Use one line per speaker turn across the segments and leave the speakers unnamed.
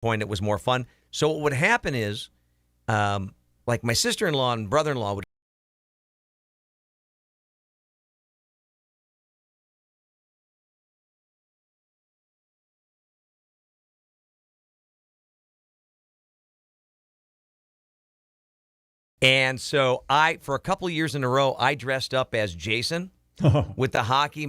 point, it was more fun. So what would happen is, like my sister-in-law and brother-in-law would. And so for a couple of years in a row, I dressed up as Jason with the hockey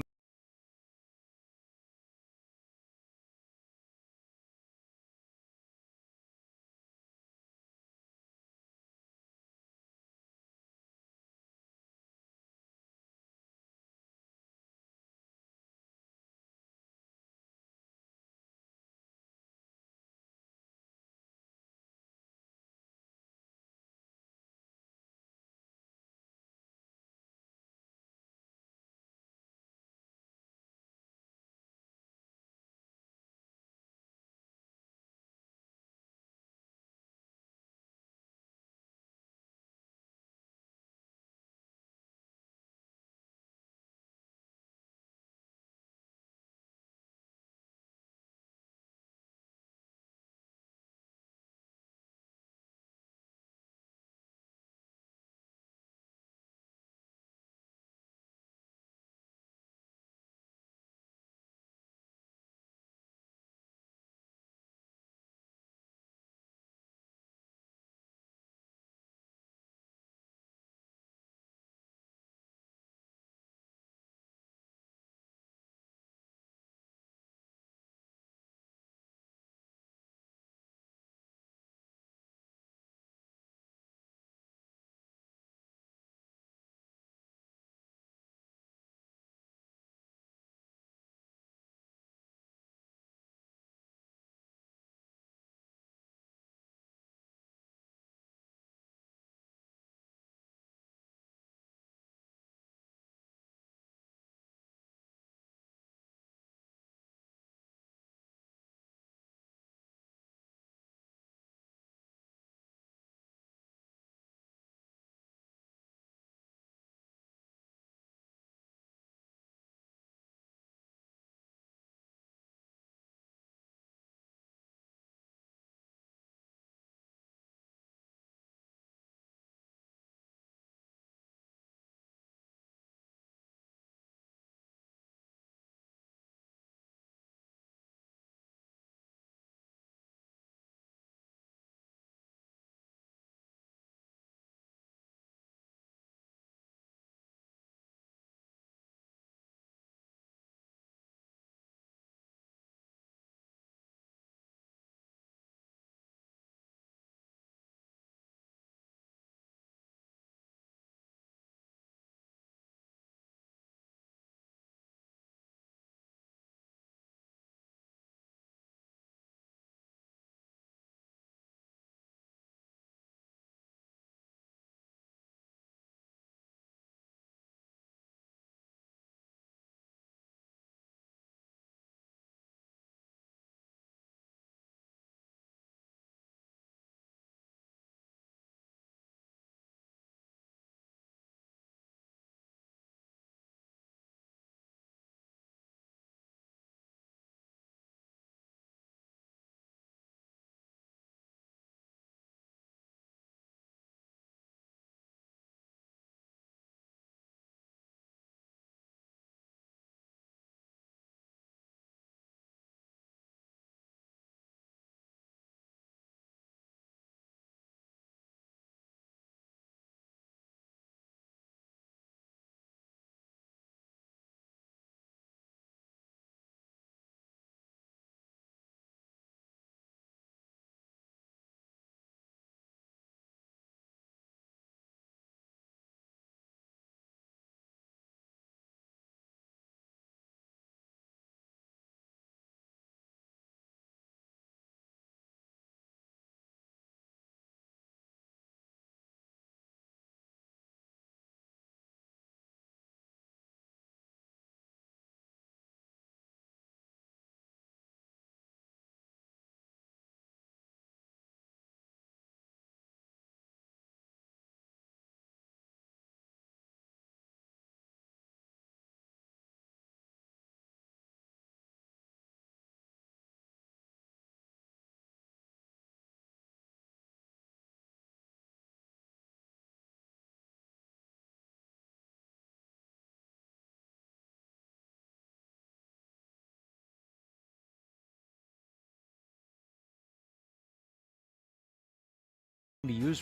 to use.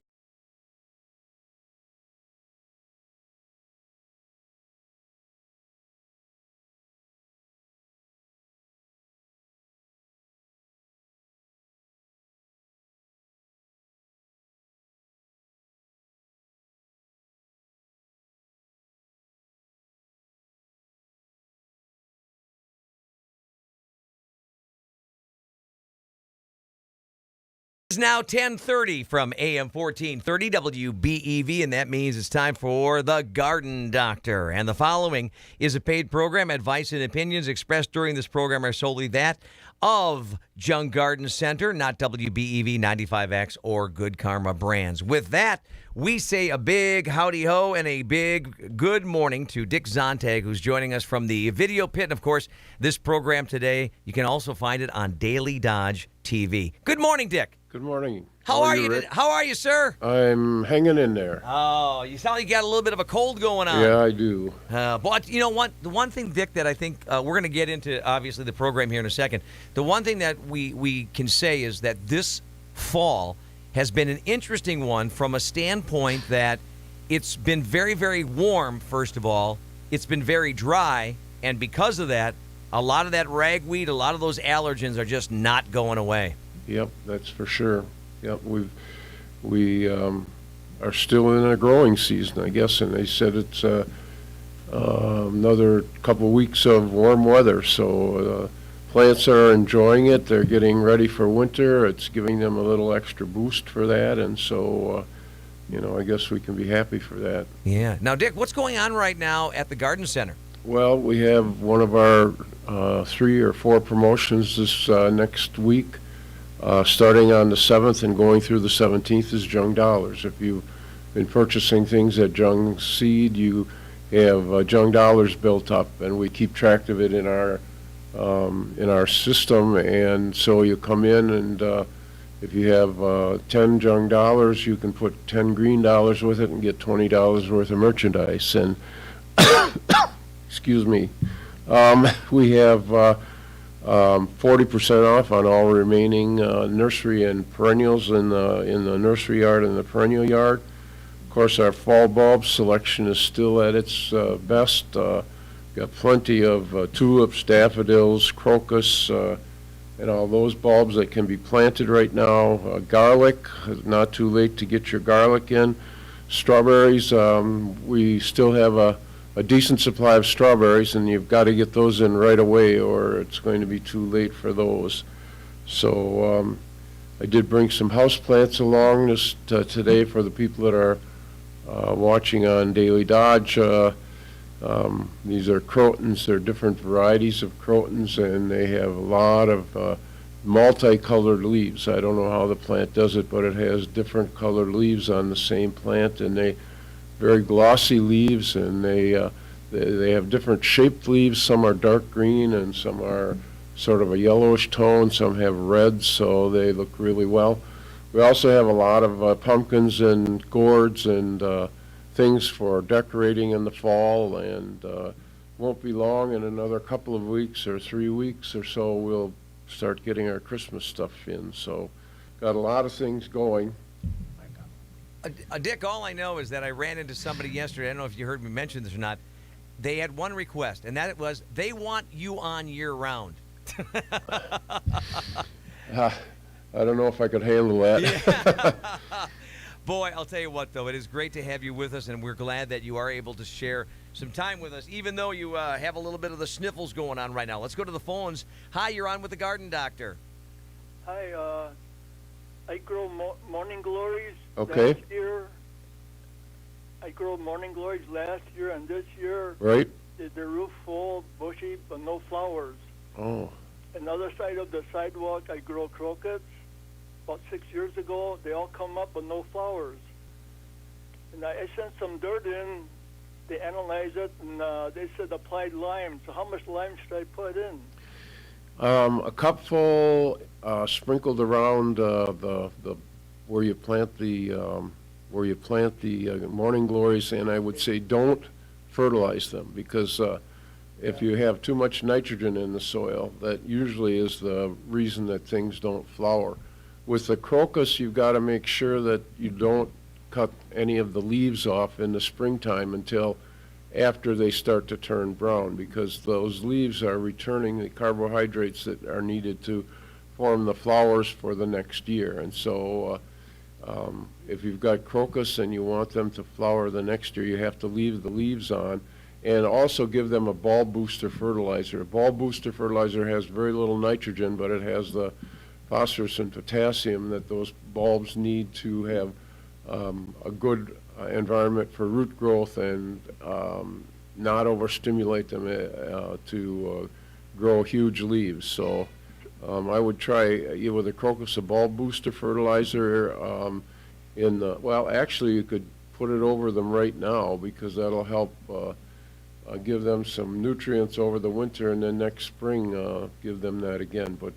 It's now 10:30 from AM 1430 WBEV, and that means it's time for The Garden Doctor. And the following is a paid program. Advice and opinions expressed during this program are solely that of Jung Garden Center, not WBEV 95X or Good Karma Brands. With that, we say a big howdy ho and a big good morning to Dick Zontag, who's joining us from the video pit. And of course, this program today, you can also find it on Daily Dodge TV. Good morning, Dick.
Good morning.
How are you?
Rick?
How are you, sir?
I'm hanging in there.
Oh, you sound like you got a little bit of a cold going on.
Yeah, I do.
But you know what? The one thing, Dick, that I think we're going to get into, obviously, the program here in a second. The one thing that we can say is that this fall has been an interesting one from a standpoint that it's been very, very warm, first of all. It's been very dry, and because of that, a lot of that ragweed, a lot of those allergens are just not going away.
Yep, that's for sure. Yep, we are still in a growing season, I guess, and they said it's another couple of weeks of warm weather. So plants are enjoying it. They're getting ready for winter. It's giving them a little extra boost for that, and so I guess we can be happy for that.
Yeah. Now, Dick, what's going on right now at the Garden Center?
Well, we have one of our 3 or 4 promotions this next week. Starting on the 7th and going through the 17th is Jung Dollars. If you've been purchasing things at Jung Seed, you have Jung Dollars built up, and we keep track of it in our system. And so you come in, and if you have 10 Jung Dollars, you can put 10 green dollars with it and get $20 worth of merchandise. And excuse me, we have 40% off on all remaining nursery and perennials in the nursery yard and the perennial yard. Of course, our fall bulb selection is still at its best. Got plenty of tulips, daffodils, crocus, and all those bulbs that can be planted right now. Garlic, not too late to get your garlic in. Strawberries, we still have a decent supply of strawberries, and you've got to get those in right away or it's going to be too late for those. So I did bring some house plants along today for the people that are watching on Daily Dodge. These are Crotons. They're different varieties of Crotons, and they have a lot of multicolored leaves. I don't know how the plant does it, but it has different colored leaves on the same plant, and they very glossy leaves, and they have different shaped leaves. Some are dark green and some are sort of a yellowish tone. Some have red, so they look really well. We also have a lot of pumpkins and gourds and things for decorating in the fall, and won't be long, in another couple of weeks or 3 weeks or so we'll start getting our Christmas stuff in. So got a lot of things going.
Dick, all I know is that I ran into somebody yesterday. I don't know if you heard me mention this or not. They had one request, and that was they want you on year-round.
I don't know if I could handle that.
Yeah. Boy, I'll tell you what, though, it is great to have you with us, and we're glad that you are able to share some time with us, even though you have a little bit of the sniffles going on right now. Let's go to the phones. Hi, you're on with the Garden Doctor.
Hi, I grow morning glories
Okay.
last year. I grew morning glories last year, and this year,
Right?
the roof full, bushy, but no flowers.
Oh.
Another side of the sidewalk, I grow crocus. About 6 years ago, they all come up, but no flowers. And I sent some dirt in. They analyzed it, and they said applied lime. So how much lime should I put in?
A cupful sprinkled around the where you plant the morning glories, and I would say don't fertilize them, because if you have too much nitrogen in the soil, that usually is the reason that things don't flower. with the crocus, you've got to make sure that you don't cut any of the leaves off in the springtime until after they start to turn brown, because those leaves are returning the carbohydrates that are needed to form the flowers for the next year. And so if you've got crocus and you want them to flower the next year, you have to leave the leaves on, and also give them a bulb booster fertilizer. A bulb booster fertilizer has very little nitrogen, but it has the phosphorus and potassium that those bulbs need to have a good environment for root growth, and not overstimulate them to grow huge leaves. So I would try with a crocus a bulb booster fertilizer well, actually you could put it over them right now, because that'll help give them some nutrients over the winter, and then next spring give them that again. But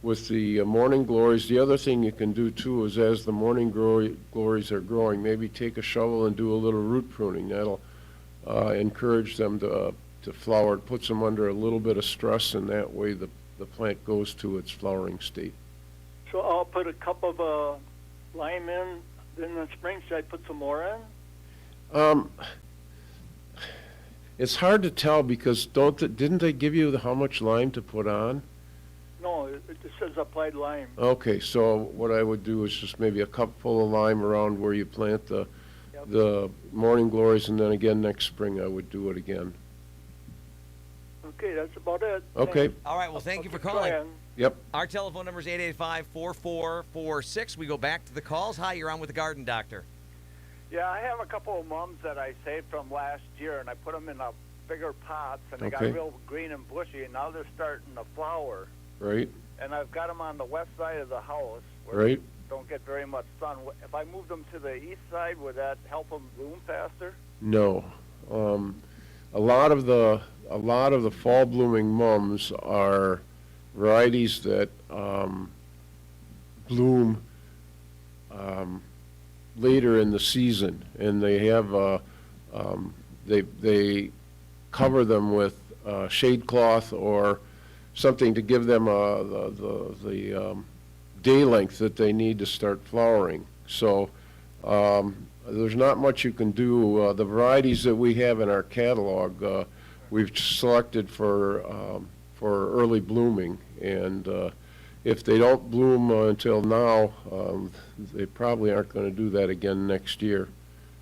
with the morning glories, the other thing you can do too is, as the morning glories are growing, maybe take a shovel and do a little root pruning. That'll encourage them to flower. It puts them under a little bit of stress, and that way the plant goes to its flowering state.
So I'll put a cup of lime in, then in the spring, should I put some more in?
It's hard to tell, because didn't they give you how much lime to put on?
No, it just says applied lime.
Okay, so what I would do is just maybe a cup full of lime around where you plant the morning glories, and then again next spring I would do it again.
Okay, that's about it.
Okay.
Thanks.
All right, well, thank you for
keep
calling.
trying.
Yep.
Our telephone number is 885-4446. We go back to the calls. Hi, you're on with the Garden Doctor.
Yeah, I have a couple of mums that I saved from last year, and I put them in bigger pots, and they
Okay.
got real green and bushy, and now they're starting to flower.
Right.
And I've got them on the west side of the house, where
Right.
they don't get very much sun. If I moved them to the east side, would that help them bloom faster?
No. A lot of the fall blooming mums are varieties that bloom later in the season, and they have they cover them with shade cloth or something to give them the day length that they need to start flowering. So there's not much you can do. The varieties that we have in our catalog, we've selected for early blooming, and if they don't bloom until now, they probably aren't going to do that again next year,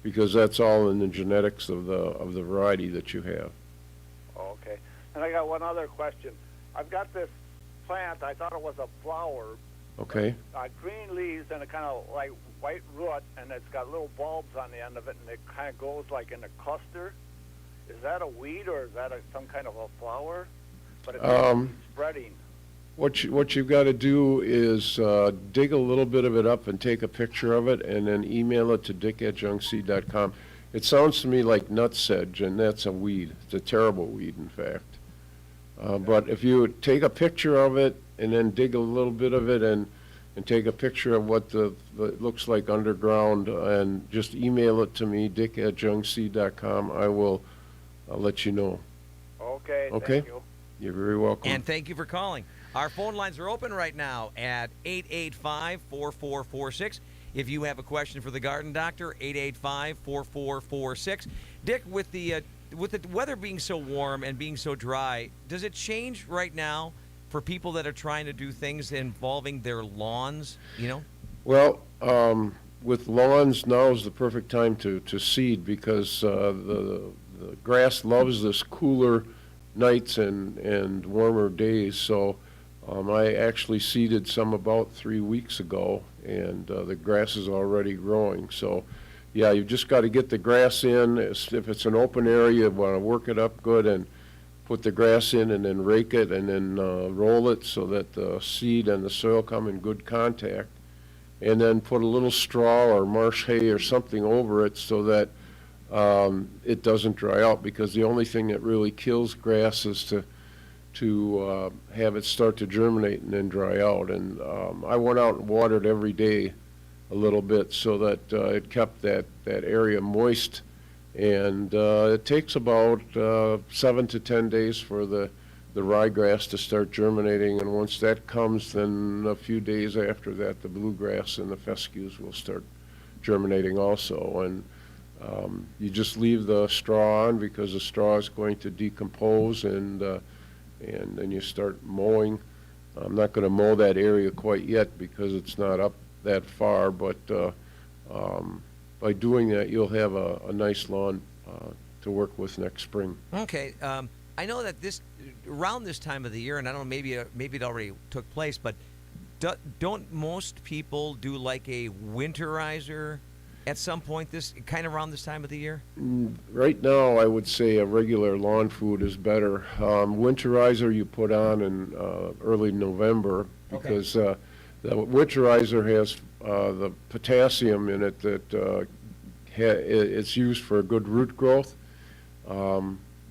because that's all in the genetics of the variety that you have.
Okay. And I got one other question. I've got this plant, I thought it was a flower,
Okay.
green leaves and a kind of like white root, and it's got little bulbs on the end of it, and it kind of goes like in a cluster. Is that a weed, or is that some kind of a flower? But it's spreading.
What you've got to do is dig a little bit of it up and take a picture of it, and then email it to dick@jungseed.com. It sounds to me like nutsedge, and that's a weed. It's a terrible weed, in fact. But if you take a picture of it and then dig a little bit of it and take a picture of what it looks like underground, and just email it to me, dick@jungseed.com, I'll let you know.
Okay,
Okay.
thank you.
You're very welcome.
And thank you for calling. Our phone lines are open right now at 885-4446. If you have a question for the Garden Doctor, 885-4446. Dick, with the weather being so warm and being so dry, does it change right now for people that are trying to do things involving their lawns, you know?
Well, with lawns, now is the perfect time to seed, because the grass loves this cooler nights and warmer days. So I actually seeded some about 3 weeks ago, and the grass is already growing. So yeah, you've just got to get the grass in. If it's an open area, you want to work it up good and put the grass in, and then rake it, and then roll it so that the seed and the soil come in good contact. And then put a little straw or marsh hay or something over it so that it doesn't dry out, because the only thing that really kills grass is to have it start to germinate and then dry out. And I went out and watered every day a little bit so that it kept that area moist. And it takes about 7 to 10 days for the ryegrass to start germinating, and once that comes, then a few days after that, the bluegrass and the fescues will start germinating also. And you just leave the straw on because the straw is going to decompose, and then you start mowing. I'm not going to mow that area quite yet because it's not up that far, but by doing that, you'll have a nice lawn to work with next spring.
Okay. I know that around this time of the year, and I don't know, maybe it already took place, but don't most people do like a winterizer at some point kind of around this time of the year?
Right now, I would say a regular lawn food is better. Winterizer you put on in early November because the winterizer has the potassium in it that it's used for good root growth.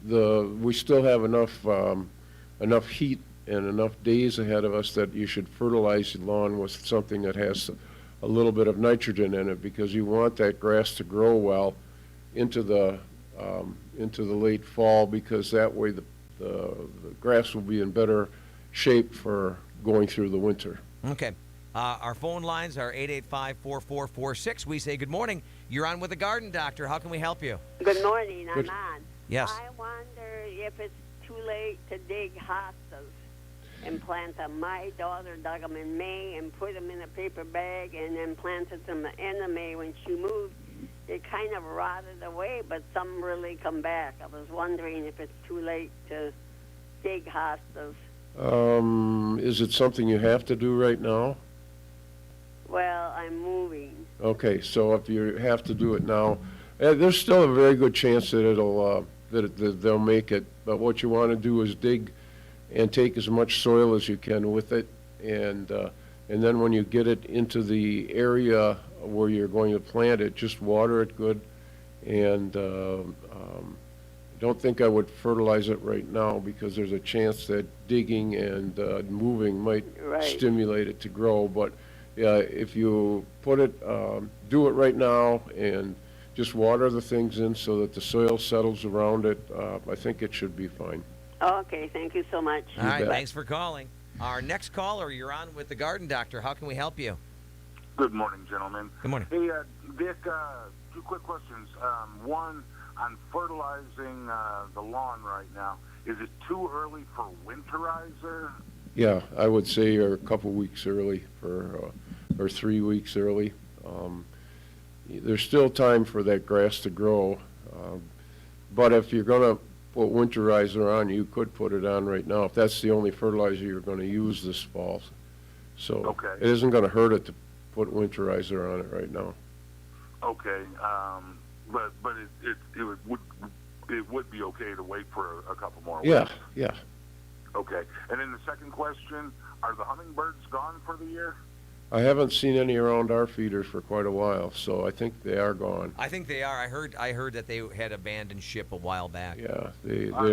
We still have enough heat and enough days ahead of us that you should fertilize your lawn with something that has a little bit of nitrogen in it, because you want that grass to grow well into the late fall, because that way the grass will be in better shape for going through the winter.
Okay. Our phone lines are 885-4446. We say good morning. You're on with the Garden Doctor. How can we help you?
Good morning, I'm on.
Yes.
I wonder if it's too late to dig hostas and plant them. My daughter dug them in May and put them in a paper bag and then planted them at the end of May. When she moved, they kind of rotted away, but some really come back. I was wondering if it's too late to dig hostas.
Is it something you have to do right now?
Well, I'm moving.
Okay, so if you have to do it now, there's still a very good chance that they'll make it. But what you want to do is dig and take as much soil as you can with it, and then when you get it into the area where you're going to plant it, just water it good, and don't think I would fertilize it right now, because there's a chance that digging and moving might stimulate it to grow. But if you put it, do it right now and just water the things in so that the soil settles around it, I think it should be fine.
Okay, thank you so much.
All right, thanks for calling. Our next caller, you're on with the Garden Doctor. How can we help you?
Good morning, gentlemen.
Good morning.
Hey, Dick, two quick questions. One, on fertilizing the lawn right now, is it too early for winterizer?
Yeah, I would say you're a couple weeks early, or 3 weeks early. There's still time for that grass to grow, but if you're going to put winterizer on, you could put it on right now if that's the only fertilizer you're going to use this fall. So it isn't going to hurt it to put winterizer on it right now.
Okay, but it would be okay to wait for a couple more weeks.
Yeah.
Okay, and then the second question: are the hummingbirds gone for the year?
I haven't seen any around our feeders for quite a while, so I think they are gone.
I think they are. I heard that they had abandoned ship a while back.
Yeah, they got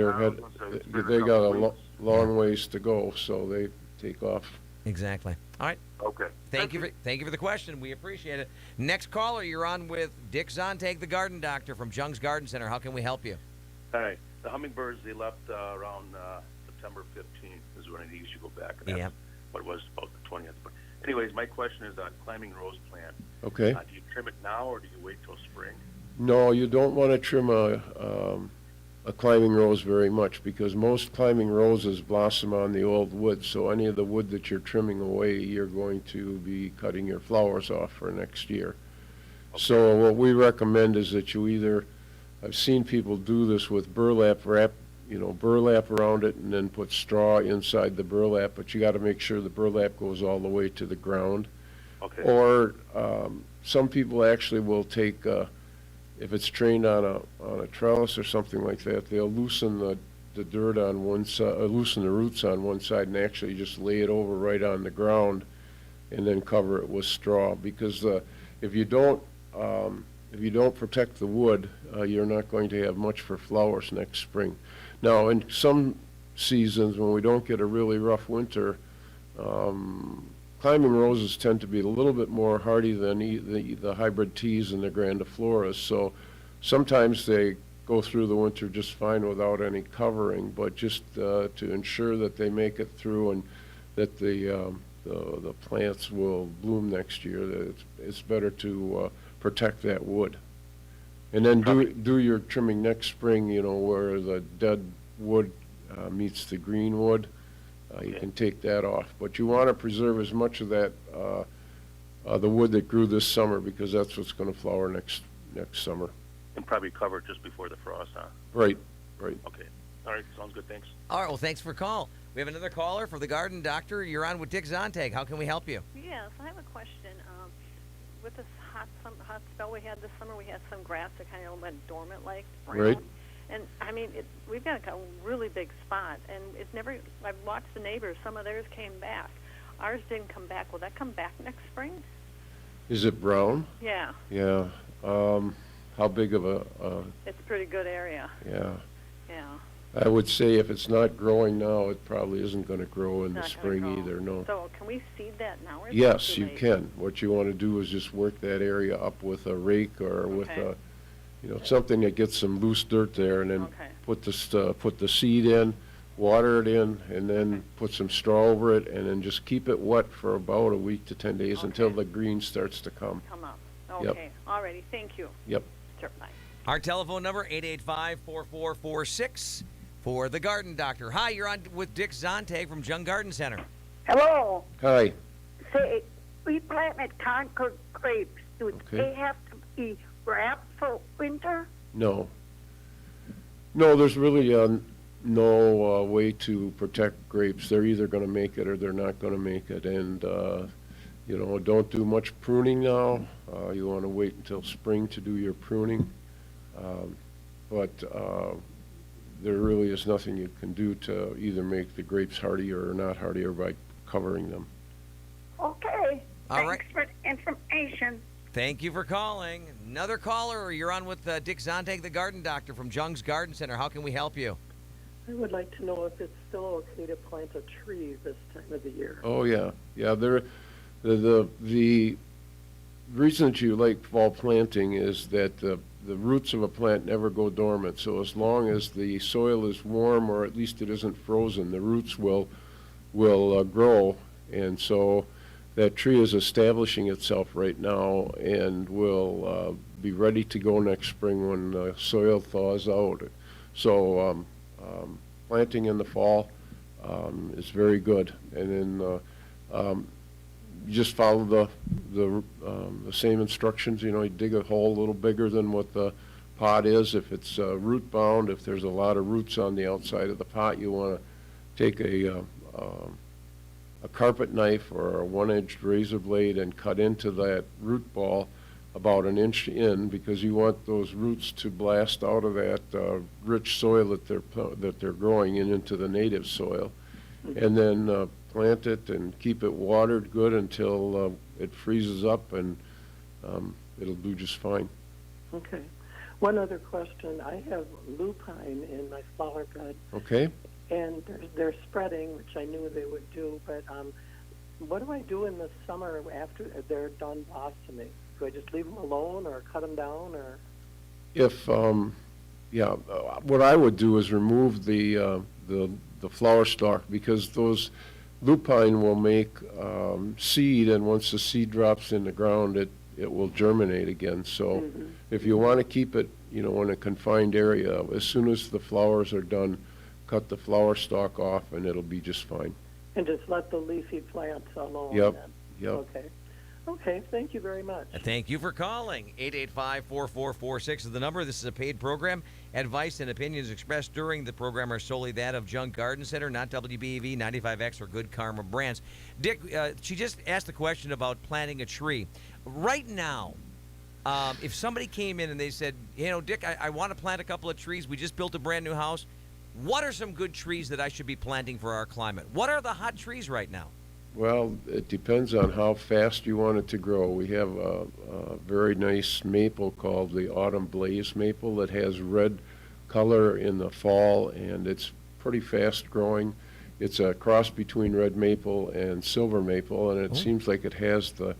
a long ways to go, so they take off.
Exactly. All right.
Okay.
Thank you for the question. We appreciate it. Next caller, you're on with Dick Zontag, the Garden Doctor from Jung's Garden Center. How can we help you?
Hi. The hummingbirds, they left around September 15th is when it used to go back. And that's what it was, about the 20th. But anyways, my question is on climbing rose plant.
Okay.
Do you trim it now or do you wait till spring?
No, you don't want to trim a climbing rose very much, because most climbing roses blossom on the old wood. So any of the wood that you're trimming away, you're going to be cutting your flowers off for next year. Okay. So what we recommend is that you either, I've seen people do this with burlap wrap, burlap around it and then put straw inside the burlap, but you got to make sure the burlap goes all the way to the ground.
Okay.
Or some people actually will take, if it's trained on a trellis or something like that, they'll loosen the dirt on one side, loosen the roots on one side, and actually just lay it over right on the ground, and then cover it with straw. Because if you don't protect the wood, you're not going to have much for flowers next spring. Now, in some seasons when we don't get a really rough winter, climbing roses tend to be a little bit more hardy than the hybrid teas and the grandifloras. So sometimes they go through the winter just fine without any covering, but just to ensure that they make it through and that the plants will bloom next year, that it's better to protect that wood. And then do your trimming next spring, you know, where the dead wood meets the green wood. You can take that off. But you want to preserve as much of that, the wood that grew this summer, because that's what's going to flower next summer.
And probably cover it just before the frost, huh?
Right.
Okay. All right, sounds good, thanks.
All right, well, thanks for call. We have another caller for the Garden Doctor. You're on with Dick Zontag. How can we help you?
Yes, I have a question. With this hot spell we had this summer, we had some grass that kind of went dormant, like brown.
Right.
And I mean, we've got a really big spot, and it's never. I've watched the neighbors; some of theirs came back. Ours didn't come back. Will that come back next spring?
Is it brown?
Yeah.
Yeah. How big of a?
It's a pretty good area.
Yeah.
Yeah.
I would say if it's not growing now, it probably isn't going to grow in the
Not gonna
spring
grow.
either. No.
So can we seed that now? Or is it
Yes,
too
you
late?
can. What you want to do is just work that area up with a rake or with
Okay.
something that gets some loose dirt there, and then
Okay.
put the seed in, water it in, and then put some straw over it, and then just keep it wet for about a week to 10 days until
Okay.
the green starts to come.
Come up.
Yep.
Okay. Alrighty. Thank you.
Yep.
Sure. Bye.
Our telephone number, 885-4446 for the Garden Doctor. Hi, you're on with Dick Zontag from Jung Garden Center.
Hello.
Hi.
Say, we planted Concord grapes. Do
Okay.
they have to be wrapped for winter?
No. No, there's really no way to protect grapes. They're either going to make it or they're not going to make it. And, don't do much pruning now. You want to wait until spring to do your pruning. But there really is nothing you can do to either make the grapes hardier or not hardier by covering them.
Okay.
All right.
Thanks for the information.
Thank you for calling. Another caller, or you're on with Dick Zontag, the Garden Doctor from Jung's Garden Center. How can we help you?
I would like to know if it's still okay to plant a tree this time of the year.
Oh, yeah. Yeah, the reason that you like fall planting is that the roots of a plant never go dormant. So as long as the soil is warm, or at least it isn't frozen, the roots will grow. And so that tree is establishing itself right now and will be ready to go next spring when the soil thaws out. So planting in the fall is very good. And then you just follow the same instructions. You dig a hole a little bigger than what the pot is. If it's root bound, if there's a lot of roots on the outside of the pot, you want to take a carpet knife or a one-edged razor blade and cut into that root ball about an inch in, because you want those roots to blast out of that rich soil that they're growing into the native soil. And then plant it and keep it watered good until it freezes up, and it'll do just fine.
Okay. One other question. I have lupine in my flower bed,
Okay?
and they're spreading, which I knew they would do, but what do I do in the summer after they're done blossoming? Do I just leave them alone or cut them down, or?
If, what I would do is remove the flower stalk, because those lupine will make seed, and once the seed drops in the ground, it will germinate again. So if you want to keep it, in a confined area, as soon as the flowers are done, cut the flower stalk off, and it'll be just fine.
And just let the leafy plants alone.
Yep,
then?
yep.
Okay. Okay, thank you very much.
Thank you for calling. 885-4446 is the number. This is a paid program. Advice and opinions expressed during the program are solely that of Jung Garden Center, not WBEV, 95X, or Good Karma brands. Dick, she just asked a question about planting a tree. Right now, if somebody came in and they said, Dick, I want to plant a couple of trees. We just built a brand new house. What are some good trees that I should be planting for our climate? What are the hot trees right now?
Well, it depends on how fast you want it to grow. We have a very nice maple called the Autumn Blaze maple that has red color in the fall, and it's pretty fast growing. It's a cross between red maple and silver maple, and it seems like it has the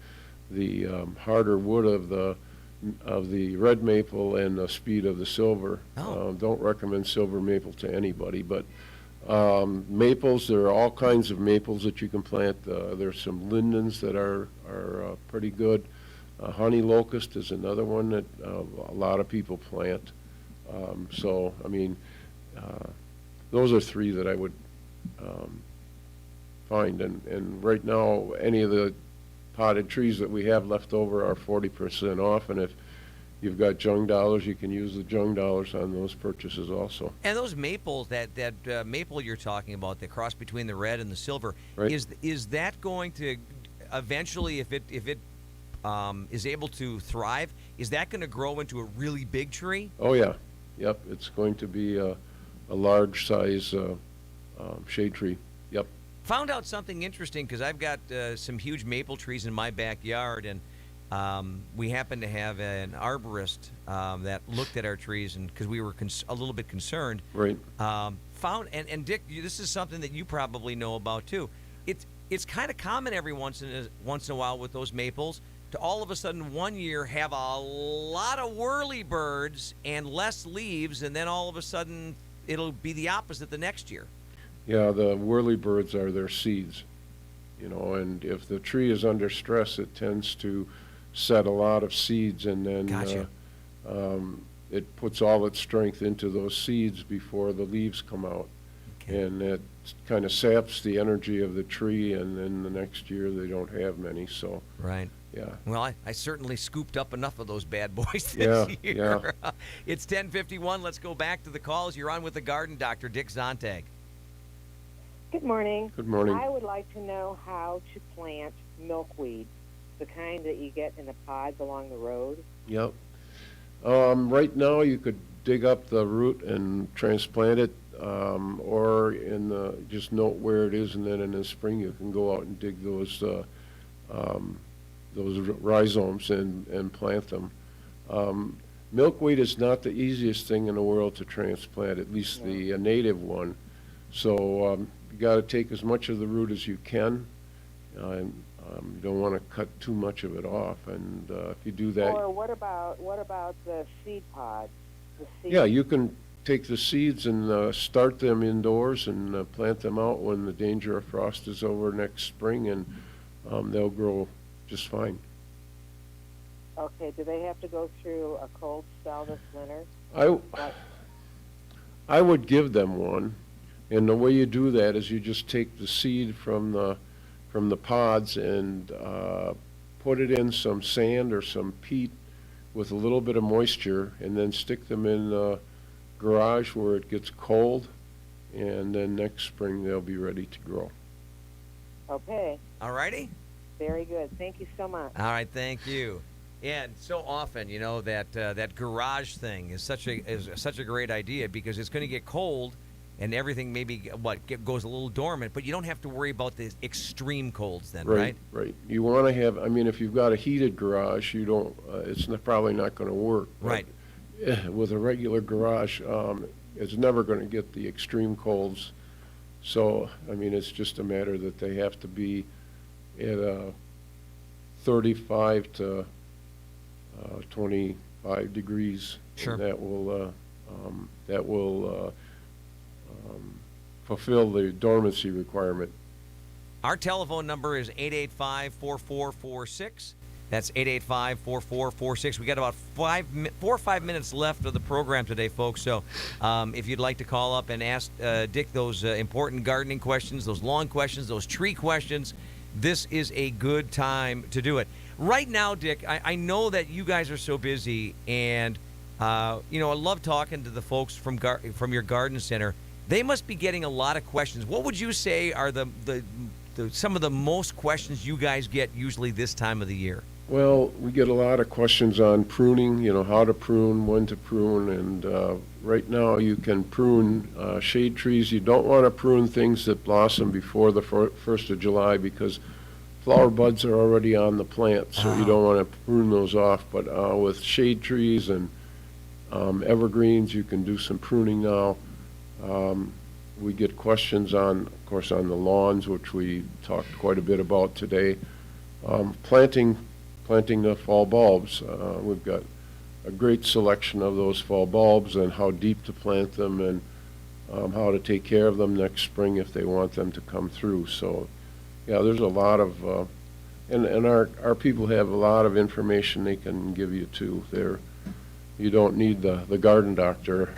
harder wood of the red maple and the speed of the silver.
Oh.
Don't recommend silver maple to anybody, but maples, there are all kinds of maples that you can plant. There's some lindens that are pretty good. Honey locust is another one that a lot of people plant. So, I mean, those are three that I would find. And right now, any of the potted trees that we have left over are 40% off. And if you've got Jung dollars, you can use the Jung dollars on those purchases also.
And those maples, that maple you're talking about, the cross between the red and the silver,
Right.
is that going to eventually, if it is able to thrive, is that going to grow into a really big tree?
Oh, yeah. Yep, it's going to be a large size shade tree. Yep.
Found out something interesting because I've got some huge maple trees in my backyard, and we happen to have an arborist that looked at our trees, and because we were a little bit concerned,
Right.
found and Dick, this is something that you probably know about too. It's kind of common every once in a while with those maples to all of a sudden one year have a lot of whirlybirds and less leaves, and then all of a sudden it'll be the opposite the next year.
Yeah, the whirlybirds are their seeds, and if the tree is under stress, it tends to set a lot of seeds, and then
Gotcha.
It puts all its strength into those seeds before the leaves come out.
Okay.
And it kind of saps the energy of the tree, and then the next year they don't have many, so,
Right.
yeah.
Well, I certainly scooped up enough of those bad boys
Yeah,
this year. It's 10:51. Let's go back to the calls. You're on with the Garden Doctor, Dick Zontag.
Good morning.
Good morning.
I would like to know how to plant milkweed, the kind that you get in the pods along the road.
Yep. Right now, you could dig up the root and transplant it, or just note where it is, and then in the spring you can go out and dig those rhizomes and plant them. Milkweed is not the easiest thing in the world to transplant, at least the native one. So you got to take as much of the root as you can. You don't want to cut too much of it off, and if you do that,
Or what about the seed pods? The seed
yeah, you can take the seeds and start them indoors and plant them out when the danger of frost is over next spring, and they'll grow just fine.
Okay, do they have to go through a cold spell this winter?
I would give them one, and the way you do that is you just take the seed from the pods and put it in some sand or some peat with a little bit of moisture, and then stick them in the garage where it gets cold, and then next spring they'll be ready to grow.
Okay,
All righty?
very good. Thank you so much.
All right, thank you. And so often, that garage thing is such a great idea because it's going to get cold, and everything maybe goes a little dormant, but you don't have to worry about the extreme colds then, right?
Right. You want to have. I mean, if you've got a heated garage, you don't. Probably not going to work.
Right.
But with a regular garage, it's never going to get the extreme colds. So, I mean, it's just a matter that they have to be at 35 to 25 degrees.
Sure.
And that will fulfill the dormancy requirement.
Our telephone number is 885-4446. That's 885-4446. We got about 4 or 5 minutes left of the program today, folks. So if you'd like to call up and ask Dick those important gardening questions, those lawn questions, those tree questions, this is a good time to do it. Right now, Dick, I know that you guys are so busy, and I love talking to the folks from your garden center. They must be getting a lot of questions. What would you say are some of the most questions you guys get usually this time of the year?
Well, we get a lot of questions on pruning, how to prune, when to prune, and right now you can prune shade trees. You don't want to prune things that blossom before the 1st of July because flower buds are already on the plant, so you don't want to prune those off. But with shade trees and evergreens, you can do some pruning now. We get questions of course, on the lawns, which we talked quite a bit about today. Planting planting the fall bulbs. We've got a great selection of those fall bulbs and how deep to plant them and how to take care of them next spring if they want them to come through. So, yeah, there's a lot of, and our people have a lot of information they can give you too. You don't need the garden doctor.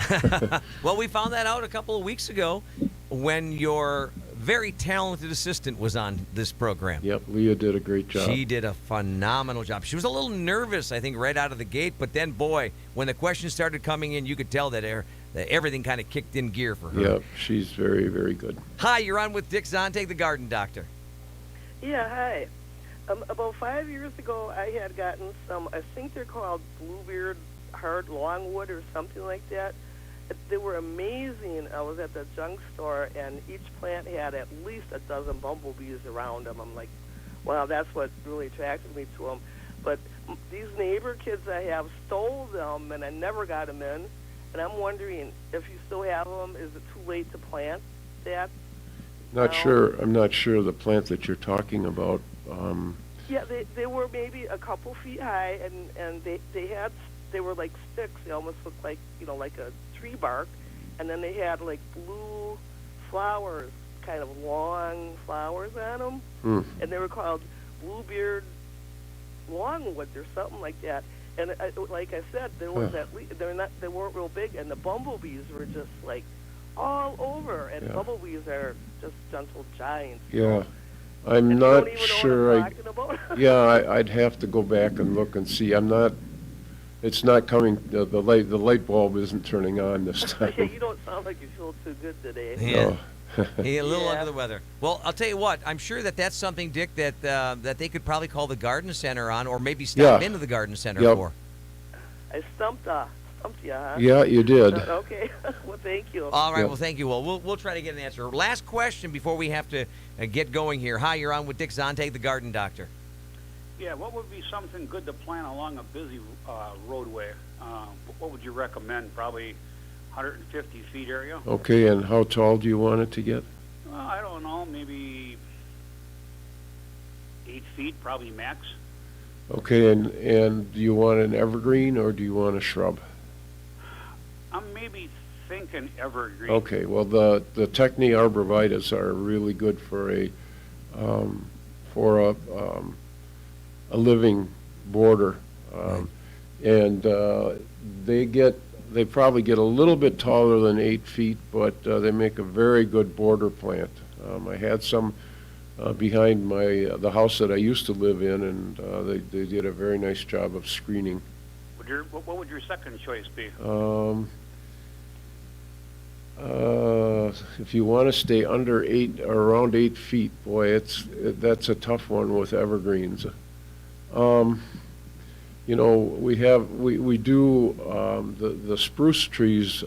Well, we found that out a couple of weeks ago when your very talented assistant was on this program.
Yep, Leah did a great job.
She did a phenomenal job. She was a little nervous, I think, right out of the gate, but then, boy, when the questions started coming in, you could tell that everything kind of kicked in gear for her.
Yep, she's very, very good.
Hi, you're on with Dick Zonte, the garden doctor.
Yeah, hi. About 5 years ago, I had gotten some, I think they're called Bluebeard Hard Longwood or something like that. They were amazing. I was at the Jung store, and each plant had at least a dozen bumblebees around them. I'm like, wow, that's what really attracted me to them. But these neighbor kids I have stole them, and I never got them in. And I'm wondering if you still have them, is it too late to plant that?
Not sure. I'm not sure the plant that you're talking about.
Yeah, they were maybe a couple feet high, and they were like sticks. They almost looked like, like a tree bark, and then they had like blue flowers, kind of long flowers on them, and they were called Bluebeard Longwood or something like that. And like I said, there was they weren't real big, and the bumblebees were just like all over, and bumblebees are just gentle giants.
Yeah. I'm not sure.
Yeah,
I'd have to go back and look and see. It's not coming. The light bulb isn't turning on this time.
Yeah, you don't sound like you feel too good today.
Yeah. A little under the weather. Well, I'll tell you what. I'm sure that's something, Dick, that they could probably call the garden center on, or maybe stop into the garden center for.
I stumped you, huh?
Yeah, you did.
Okay. Well, thank you.
All right. Well, thank you. Well, we'll try to get an answer. Last question before we have to get going here. Hi, you're on with Dick Zonte, the garden doctor.
Yeah, what would be something good to plant along a busy roadway? What would you recommend? Probably 150 feet area?
Okay, and how tall do you want it to get?
Well, I don't know, maybe 8 feet, probably max.
Okay, and do you want an evergreen or do you want a shrub?
I'm maybe thinking evergreen.
Okay, well the Techni arborvitaes are really good for a living border, and they probably get a little bit taller than 8 feet, but they make a very good border plant. I had some behind the house that I used to live in, and they did a very nice job of screening.
What would your second choice be?
If you want to stay under 8 or around 8 feet, boy, that's a tough one with evergreens. We do the spruce trees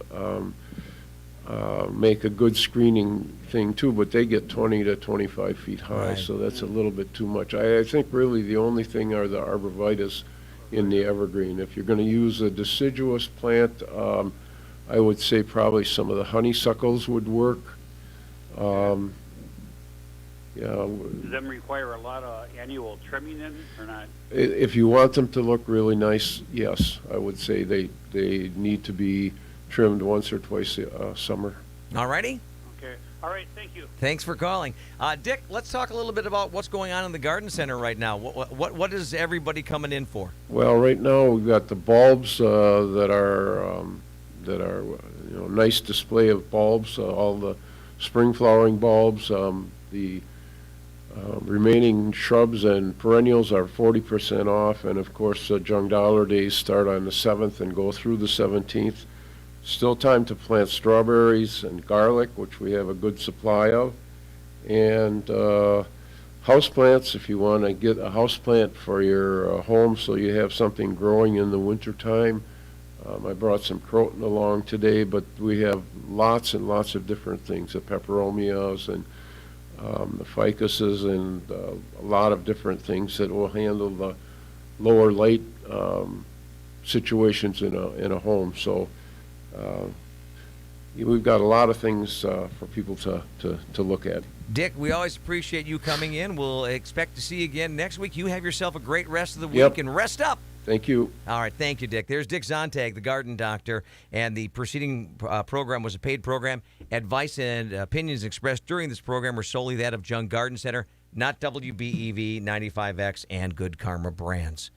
make a good screening thing too, but they get 20 to 25 feet high, so that's a little bit too much. I think really the only thing are the arborvitaes in the evergreen. If you're going to use a deciduous plant, I would say probably some of the honeysuckles would work.
Does them require a lot of annual trimming in or not?
If you want them to look really nice, yes, I would say they need to be trimmed once or twice a summer.
All righty.
Okay. All right. Thank you.
Thanks for calling, Dick. Let's talk a little bit about what's going on in the garden center right now. What is everybody coming in for?
Well, right now we've got the bulbs that are nice display of bulbs. All the spring flowering bulbs. The remaining shrubs and perennials are 40% off, and of course Jung Dollar Days start on the 7th and go through the 17th. Still time to plant strawberries and garlic, which we have a good supply of, and houseplants. If you want to get a houseplant for your home so you have something growing in the wintertime. I brought some Croton along today, but we have lots and lots of different things, the peperomias and the ficuses, and a lot of different things that will handle the lower light situations in a home. So we've got a lot of things for people to look at.
Dick, we always appreciate you coming in. We'll expect to see you again next week. You have yourself a great rest of the week
Yep.
and rest up.
Thank you.
All right, thank you, Dick. There's Dick Zontag, the garden doctor, and the preceding program was a paid program. Advice and opinions expressed during this program were solely that of Jung Garden Center, not WBEV, 95X, and Good Karma Brands.